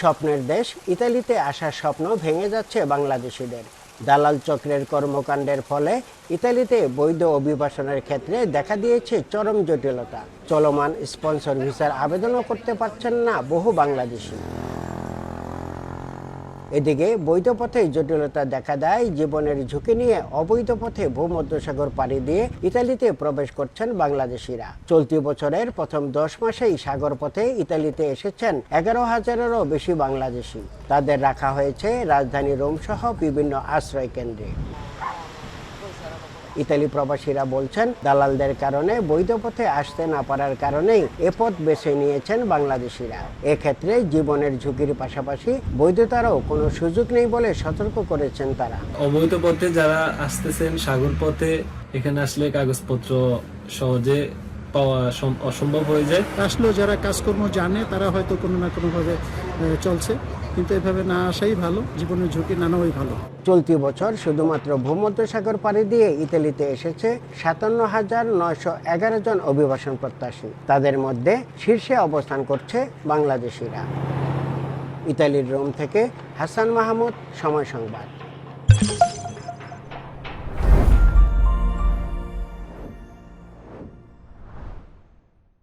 স্বপ্নের দেশ ইতালিতে আসার স্বপ্ন ভেঙে যাচ্ছে বাংলাদেশিদের। দালাল চক্রের কর্মকাণ্ডের ফলে ইতালিতে বৈধ অভিবাসনের ক্ষেত্রে দেখা দিয়েছে চরম জটিলতা। চলমান স্পন্সর ভিসার আবেদনও করতে পারছেন না বহু বাংলাদেশি। এদিকে বৈধ পথে জটিলতা দেখা দেয় জীবনের ঝুঁকি নিয়ে অবৈধ পথে ভূমধ্যসাগর পাড়ি দিয়ে ইতালিতে প্রবেশ করছেন বাংলাদেশিরা। চলতি বছরের প্রথম 10 মাসেই সাগর পথে ইতালিতে এসেছেন 11,000-এরও বেশি বাংলাদেশি। তাদের রাখা হয়েছে রাজধানী রোম সহ বিভিন্ন আশ্রয় কেন্দ্রে। ইতালি প্রবাসীরা বলছেন, দালালদের কারণে বৈধ পথে আসতে না পারার কারণেই এ পথ বেছে নিয়েছেন বাংলাদেশিরা। এক্ষেত্রে জীবনের ঝুঁকির পাশাপাশি বৈধতারও কোনো সুযোগ নেই বলে সতর্ক করেছেন তারা। অবৈধ পথে যারা আসতেছেন সাগর পথে, এখানে আসলে কাগজপত্র সহজে পাওয়া অসম্ভব হয়ে যায়। আসলেও যারা কাজকর্ম জানে তারা হয়তো কোনো না কোনোভাবে চলছে, কিন্তু এভাবে না আসাই ভালো, জীবনের ঝুঁকি না নেওয়াই ভালো। চলতি বছর শুধুমাত্র ভূমধ্যসাগর পাড়ি দিয়ে ইতালিতে এসেছে 57,911 জন অভিবাসন প্রত্যাশী। তাদের মধ্যে শীর্ষে অবস্থান করছে বাংলাদেশিরা। ইতালির রোম থেকে হাসান মাহমুদ, সময় সংবাদ।